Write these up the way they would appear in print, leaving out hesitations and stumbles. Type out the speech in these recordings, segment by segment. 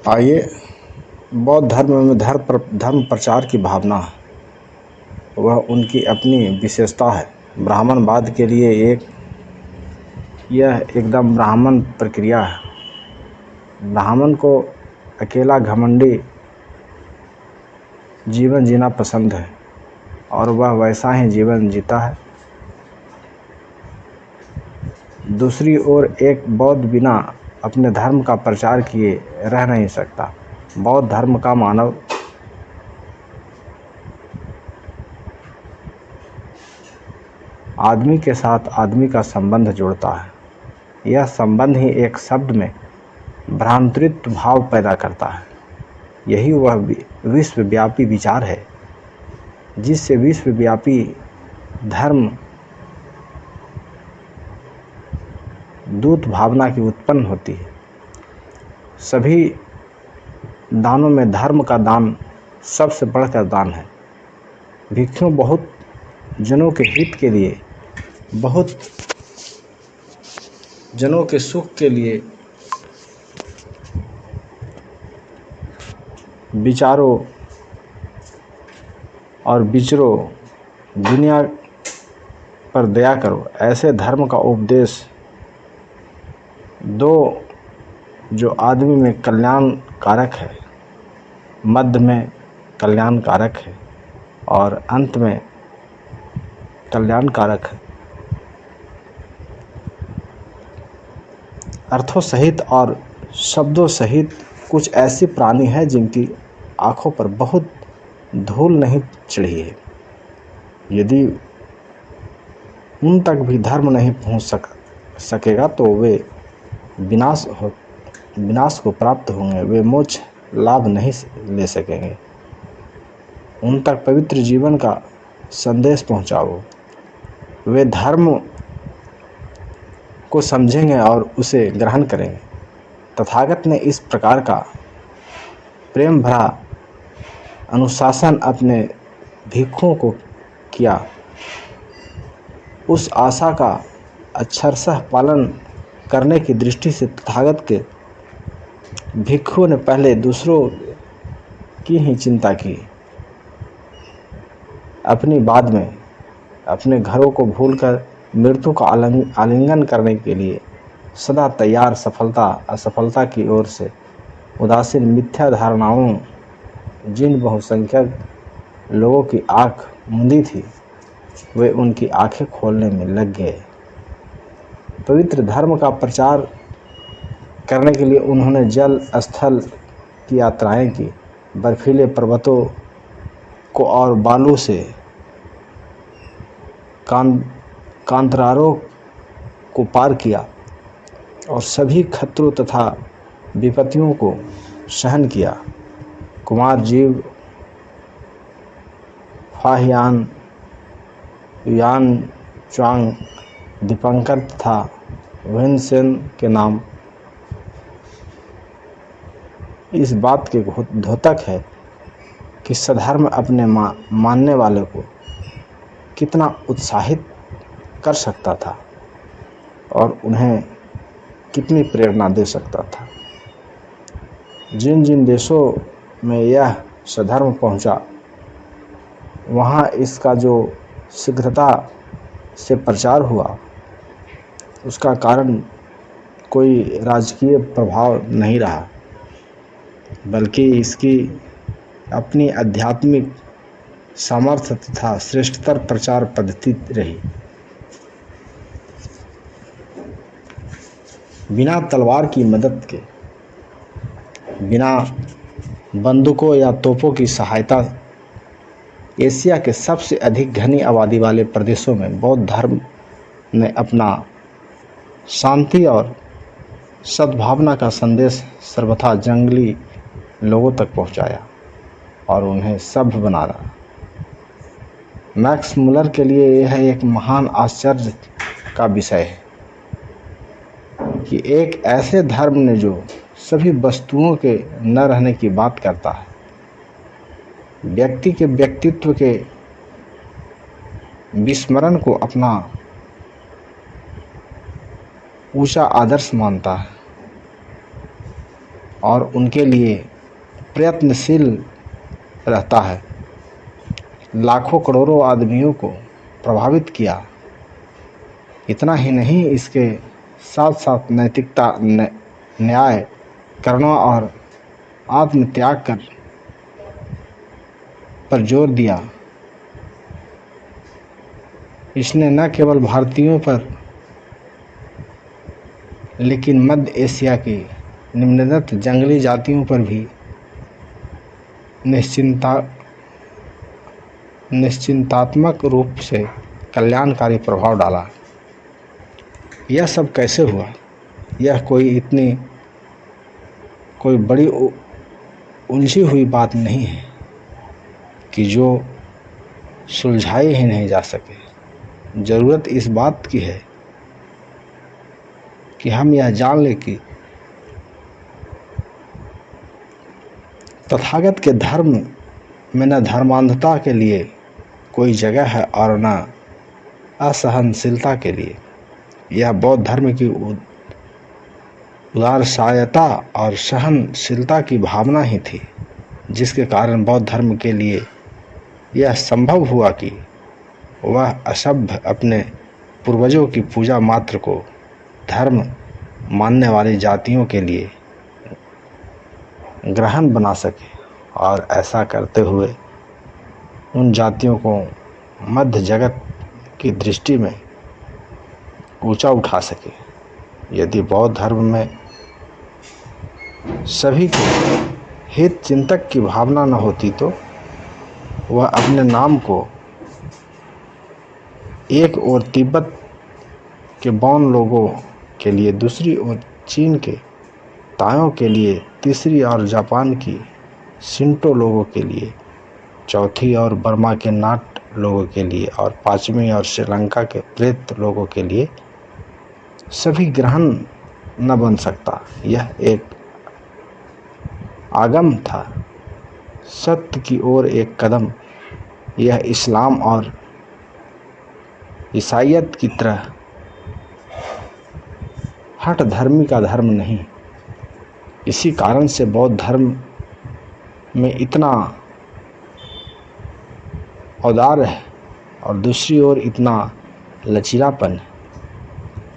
आइए, बौद्ध धर्म में धर्म प्रचार की भावना, वह उनकी अपनी विशेषता है। ब्राह्मणवाद के लिए यह एकदम ब्राह्मण प्रक्रिया है। ब्राह्मण को अकेला घमंडी जीवन जीना पसंद है और वह वैसा ही जीवन जीता है। दूसरी ओर एक बौद्ध बिना अपने धर्म का प्रचार किए रह नहीं सकता। बौद्ध धर्म का मानव आदमी के साथ आदमी का संबंध जोड़ता है। यह संबंध ही एक शब्द में भ्रातृत्व भाव पैदा करता है। यही वह विश्वव्यापी विचार है जिससे विश्वव्यापी धर्म दूत भावना की उत्पन्न होती है। सभी दानों में धर्म का दान सबसे बढ़कर दान है। भिक्षु बहुत जनों के हित के लिए, बहुत जनों के सुख के लिए विचारो और विचरो, दुनिया पर दया करो, ऐसे धर्म का उपदेश दो जो आदमी में कल्याण कारक है, मध्य में कल्याण कारक है और अंत में कल्याण कारक है। अर्थों सहित और शब्दों सहित कुछ ऐसी प्राणी है जिनकी आँखों पर बहुत धूल नहीं चढ़ी है। यदि उन तक भी धर्म नहीं पहुंच सकेगा तो वे विनाश को प्राप्त होंगे, वे मोक्ष लाभ नहीं ले सकेंगे। उन तक पवित्र जीवन का संदेश पहुंचाओ, वे धर्म को समझेंगे और उसे ग्रहण करेंगे। तथागत ने इस प्रकार का प्रेम भरा अनुशासन अपने भिक्षुओं को किया। उस आशा का अक्षरशः पालन करने की दृष्टि से तथागत के भिक्षुओं ने पहले दूसरों की ही चिंता की। अपनी बाद में अपने घरों को भूलकर मृत्यु का आलिंगन करने के लिए सदा तैयार सफलता असफलता की ओर से उदासीन मिथ्या धारणाओं जिन बहुसंख्यक लोगों की आँख मूंदी थी, वे उनकी आंखें खोलने में लग गए। पवित्र धर्म का प्रचार करने के लिए उन्होंने जल स्थल की यात्राएं की, बर्फीले पर्वतों को और बालू से कांतरारों को पार किया और सभी खतरों तथा विपत्तियों को सहन किया। कुमार जीव, फाहियान, यान च्वांग, दीपंकर तथा विन्सेन के नाम इस बात के द्योतक है कि सधर्म अपने मानने वाले को कितना उत्साहित कर सकता था और उन्हें कितनी प्रेरणा दे सकता था। जिन जिन देशों में यह सधर्म पहुंचा, वहाँ इसका जो शीघ्रता से प्रचार हुआ, उसका कारण कोई राजकीय प्रभाव नहीं रहा, बल्कि इसकी अपनी आध्यात्मिक सामर्थ्य तथा श्रेष्ठतर प्रचार पद्धति रही। बिना तलवार की मदद के, बिना बंदूकों या तोपों की सहायता, एशिया के सबसे अधिक घनी आबादी वाले प्रदेशों में बौद्ध धर्म ने अपना शांति और सद्भावना का संदेश सर्वथा जंगली लोगों तक पहुंचाया और उन्हें सभ्य बनाया। मैक्स मुलर के लिए यह एक महान आश्चर्य का विषय है कि एक ऐसे धर्म ने जो सभी वस्तुओं के न रहने की बात करता है, व्यक्ति के व्यक्तित्व के विस्मरण को अपना ऊंचा आदर्श मानता है, और उनके लिए प्रयत्नशील रहता है। लाखों करोड़ों आदमियों को प्रभावित किया। इतना ही नहीं, इसके साथ साथ नैतिकता, न्याय, करुणा और आत्मत्याग पर जोर दिया। इसने न केवल भारतीयों पर लेकिन मध्य एशिया की निम्नतम जंगली जातियों पर भी निश्चिंतात्मक रूप से कल्याणकारी प्रभाव डाला। यह सब कैसे हुआ? यह कोई बड़ी उलझी हुई बात नहीं है कि जो सुलझाई ही नहीं जा सके। ज़रूरत इस बात की है कि हम यह जान लें कि तथागत के धर्म में न धर्मांधता के लिए कोई जगह है और न असहनशीलता के लिए। यह बौद्ध धर्म की उदारसायता और सहनशीलता की भावना ही थी, जिसके कारण बौद्ध धर्म के लिए यह संभव हुआ कि वह असभ्य अपने पूर्वजों की पूजा मात्र को धर्म मानने वाली जातियों के लिए ग्रहण बना सके और ऐसा करते हुए उन जातियों को मध्य जगत की दृष्टि में ऊंचा उठा सके। यदि बौद्ध धर्म में सभी को हित चिंतक की भावना न होती तो वह अपने नाम को एक ओर तिब्बत के बौन लोगों के लिए, दूसरी ओर चीन के ताओ के लिए, तीसरी ओर जापान की शिंटो लोगों के लिए, चौथी ओर बर्मा के नाट लोगों के लिए और पांचवी ओर श्रीलंका के प्रेत लोगों के लिए सभी ग्रहण न बन सकता। यह एक आगम था, सत्य की ओर एक कदम। यह इस्लाम और ईसाईयत की तरह हठ धर्मी का धर्म नहीं। इसी कारण से बौद्ध धर्म में इतना औदार्य है और दूसरी ओर इतना लचीलापन।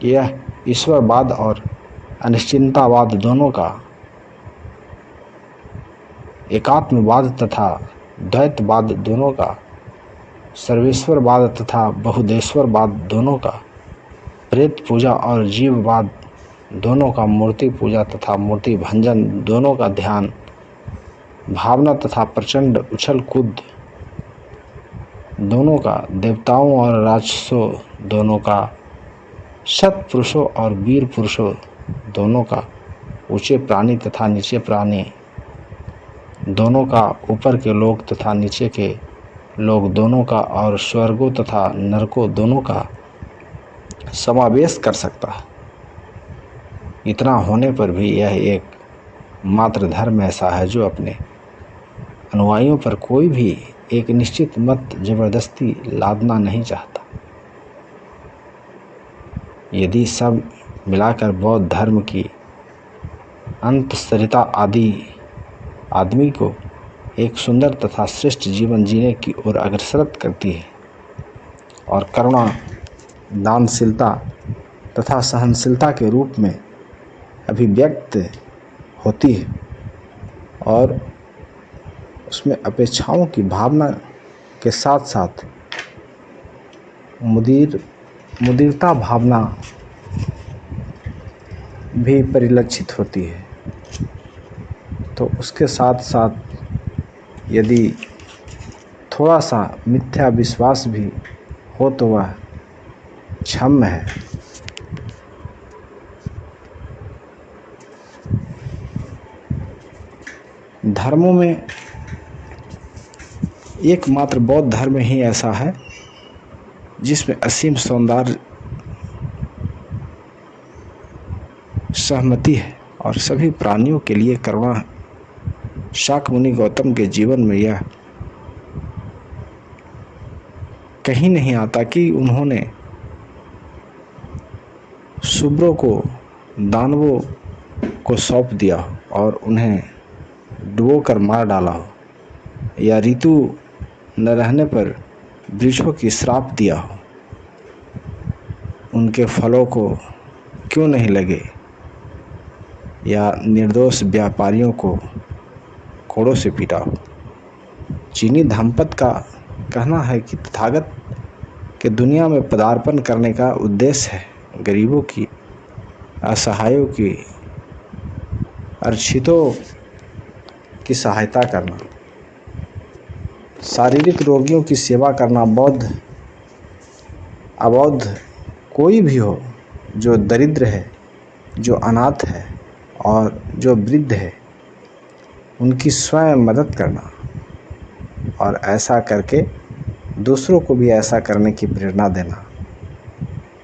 यह ईश्वरवाद और अनिश्चिततावाद दोनों का, एकात्मवाद तथा द्वैतवाद दोनों का, सर्वेश्वरवाद तथा बहुदेश्वरवाद दोनों का, प्रेत पूजा और जीववाद दोनों का, मूर्ति पूजा तथा मूर्ति भंजन दोनों का, ध्यान भावना तथा प्रचंड उछल कूद दोनों का, देवताओं और राक्षसों दोनों का, सत पुरुषों और वीर पुरुषों दोनों का, ऊंचे प्राणी तथा नीचे प्राणी दोनों का, ऊपर के लोग तथा नीचे के लोग दोनों का और स्वर्गों तथा नरकों दोनों का समावेश कर सकता है। इतना होने पर भी यह एक मात्र धर्म ऐसा है जो अपने अनुयायियों पर कोई भी एक निश्चित मत जबरदस्ती लादना नहीं चाहता। यदि सब मिलाकर बौद्ध धर्म की अंतःसरिता आदमी को एक सुंदर तथा श्रेष्ठ जीवन जीने की ओर अग्रसर करती है और करुणा, दानशीलता तथा सहनशीलता के रूप में अभिव्यक्त होती है और उसमें अपेक्षाओं की भावना के साथ साथ मुदिरता भावना भी परिलक्षित होती है, तो उसके साथ साथ यदि थोड़ा सा मिथ्या विश्वास भी हो तो वह क्षम्य है। धर्मों में एकमात्र बौद्ध धर्म ही ऐसा है जिसमें असीम सौंदर्य, सहमति है और सभी प्राणियों के लिए करुणा है। शाक्यमुनि गौतम के जीवन में यह कहीं नहीं आता कि उन्होंने शूद्रों को, दानवों को सौंप दिया हो और उन्हें डुबो कर मार डाला हो, या ऋतु न रहने पर वृक्षों की श्राप दिया हो, उनके फलों को क्यों नहीं लगे, या निर्दोष व्यापारियों को कोड़ों से पीटा हो। चीनी धम्मपद का कहना है कि तथागत के दुनिया में पदार्पण करने का उद्देश्य है गरीबों की, असहायों की, अर्चितों की सहायता करना, शारीरिक रोगियों की सेवा करना। बौद्ध अबौद्ध कोई भी हो, जो दरिद्र है, जो अनाथ है और जो वृद्ध है, उनकी स्वयं मदद करना और ऐसा करके दूसरों को भी ऐसा करने की प्रेरणा देना।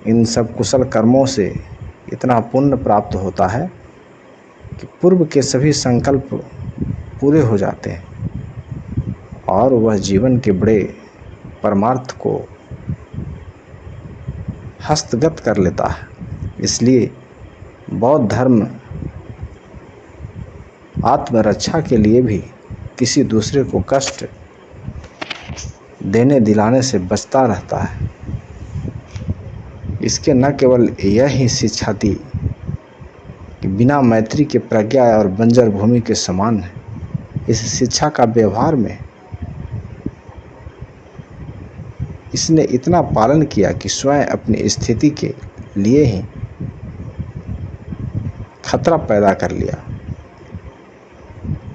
इन सब कुशल कर्मों से इतना पुण्य प्राप्त होता है कि पूर्व के सभी संकल्प पूरे हो जाते हैं और वह जीवन के बड़े परमार्थ को हस्तगत कर लेता है। इसलिए बौद्ध धर्म आत्मरक्षा के लिए भी किसी दूसरे को कष्ट देने दिलाने से बचता रहता है। इसके न केवल यह ही शिक्षा थी कि बिना मैत्री के प्रज्ञा और बंजर भूमि के समान है, इस शिक्षा का व्यवहार में इसने इतना पालन किया कि स्वयं अपनी स्थिति के लिए ही खतरा पैदा कर लिया।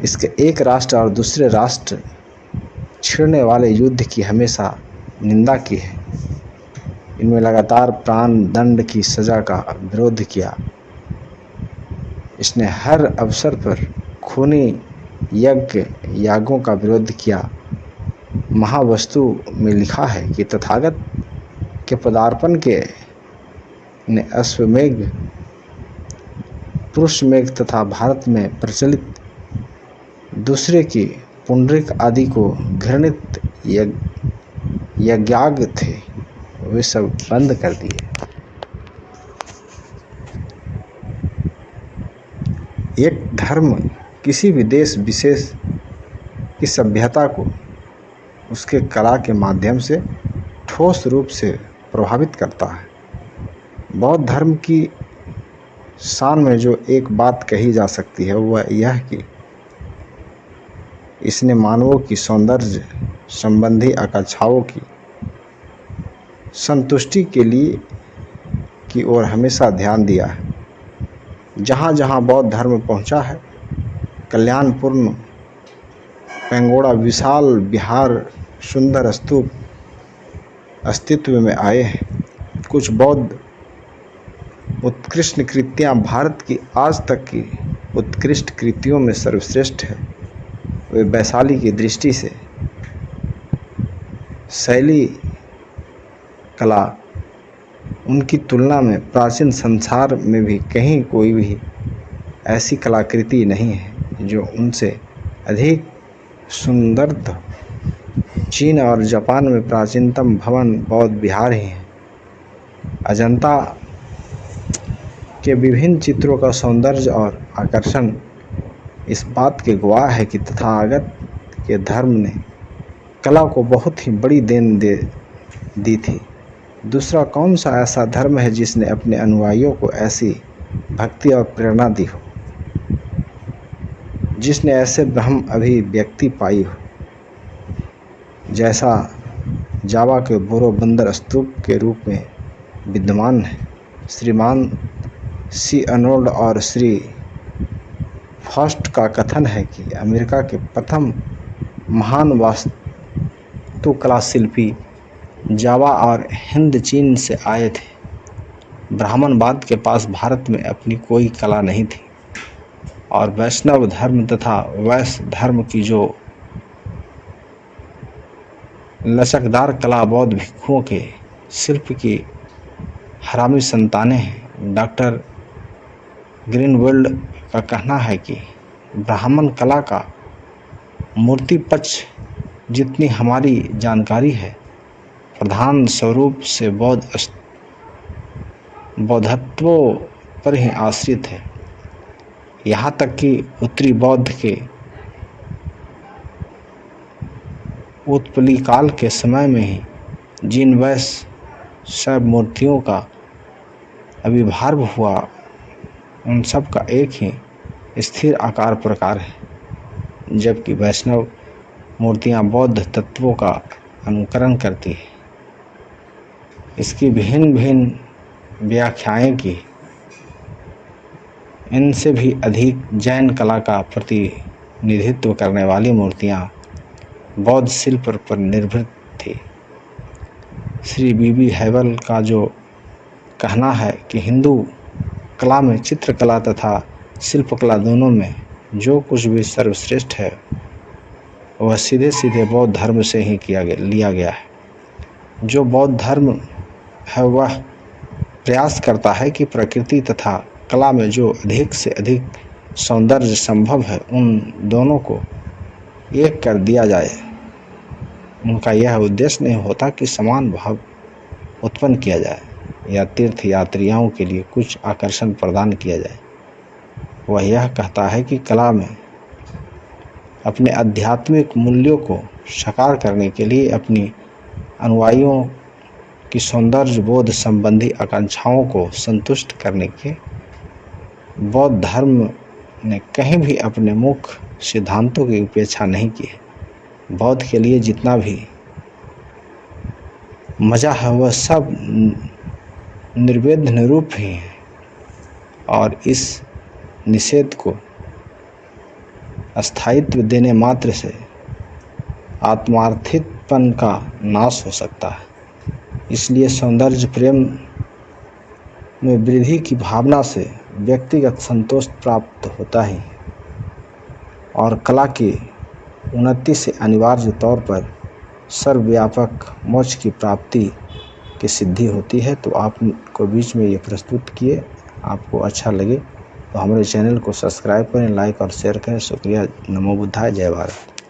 इसके एक राष्ट्र और दूसरे राष्ट्र छिड़ने वाले युद्ध की हमेशा निंदा की है। इनमें लगातार प्राण दंड की सजा का विरोध किया। इसने हर अवसर पर खूनी यज्ञ यागों का विरोध किया। महावस्तु में लिखा है कि तथागत के पदार्पण के ने अश्वमेघ, पुरुषमेघ तथा भारत में प्रचलित दूसरे की पुंडरिक आदि को घृणित यज्ञाग थे, वे सब बंद कर दिए। एक धर्म किसी भी देश विशेष की सभ्यता को उसके कला के माध्यम से ठोस रूप से प्रभावित करता है। बौद्ध धर्म की शान में जो एक बात कही जा सकती है वह यह कि इसने मानवों की सौंदर्य संबंधी आकांक्षाओं की संतुष्टि के लिए की ओर हमेशा ध्यान दिया है। जहाँ जहाँ बौद्ध धर्म पहुँचा है, कल्याणपूर्ण पेंगोड़ा, विशाल विहार, सुंदर स्तूप अस्तित्व में आए हैं। कुछ बौद्ध उत्कृष्ट कृतियाँ भारत की आज तक की उत्कृष्ट कृतियों में सर्वश्रेष्ठ है। वे वैशाली की दृष्टि से, शैली, कला, उनकी तुलना में प्राचीन संसार में भी कहीं कोई भी ऐसी कलाकृति नहीं है जो उनसे अधिक सुंदर हो। चीन और जापान में प्राचीनतम भवन बौद्ध विहार ही हैं। अजंता के विभिन्न चित्रों का सौंदर्य और आकर्षण इस बात के गवाह है कि तथागत के धर्म ने कला को बहुत ही बड़ी देन दी थी। दूसरा कौन सा ऐसा धर्म है जिसने अपने अनुयायियों को ऐसी भक्ति और प्रेरणा दी हो, जिसने ऐसे ब्रह्म अभिव्यक्ति पाई हो, जैसा जावा के बोरोबंदर स्तूप के रूप में विद्यमान है। श्रीमान सी अर्नोल्ड और श्री फॉस्ट का कथन है कि अमेरिका के प्रथम महान वास्तुकला शिल्पी जावा और हिंद चीन से आए थे। ब्राह्मणवाद के पास भारत में अपनी कोई कला नहीं थी और वैष्णव धर्म तथा वैश्य धर्म की जो लचकदार कला बौद्ध भिक्षुओं के शिल्प की हरामी संतानें हैं। डॉक्टर ग्रीनवल्ड का कहना है कि ब्राह्मण कला का मूर्ति पक्ष जितनी हमारी जानकारी है, प्रधान स्वरूप से बौद्धत्व पर ही आश्रित है। यहाँ तक कि उत्तरी बौद्ध के उत्पली काल के समय में ही जिन वैश्य सब मूर्तियों का आविर्भाव हुआ, उन सब का एक ही स्थिर आकार प्रकार है, जबकि वैष्णव मूर्तियां बौद्ध तत्वों का अनुकरण करती है। इसकी भिन्न भिन्न व्याख्याएं की। इनसे भी अधिक जैन कला का प्रतिनिधित्व करने वाली मूर्तियां बौद्ध शिल्प पर निर्भर थी। श्री बीबी हैवल का जो कहना है कि हिंदू कला में चित्रकला तथा शिल्पकला दोनों में जो कुछ भी सर्वश्रेष्ठ है वह सीधे सीधे बौद्ध धर्म से ही लिया गया है। जो बौद्ध धर्म है वह प्रयास करता है कि प्रकृति तथा कला में जो अधिक से अधिक सौंदर्य संभव है उन दोनों को एक कर दिया जाए। उनका यह उद्देश्य नहीं होता कि समान भाव उत्पन्न किया जाए या तीर्थ यात्रियों के लिए कुछ आकर्षण प्रदान किया जाए। वह यह कहता है कि कला में अपने आध्यात्मिक मूल्यों को साकार करने के लिए अपनी अनुयायियों की सौंदर्य बोध संबंधी आकांक्षाओं को संतुष्ट करने के बौद्ध धर्म ने कहीं भी अपने मुख्य सिद्धांतों की उपेक्षा नहीं की है। बौद्ध के लिए जितना भी मजा है वह सब निर्वेद निरूप ही है और इस निषेध को स्थायित्व देने मात्र से आत्मार्थितपन का नाश हो सकता है। इसलिए सौंदर्य प्रेम में वृद्धि की भावना से व्यक्तिगत संतोष प्राप्त होता है और कला की उन्नति से अनिवार्य तौर पर सर्वव्यापक मोक्ष की प्राप्ति की सिद्धि होती है। तो आपको बीच में ये प्रस्तुत किए, आपको अच्छा लगे तो हमारे चैनल को सब्सक्राइब करें, लाइक और शेयर करें। शुक्रिया। नमो बुद्धाय। जय भारत।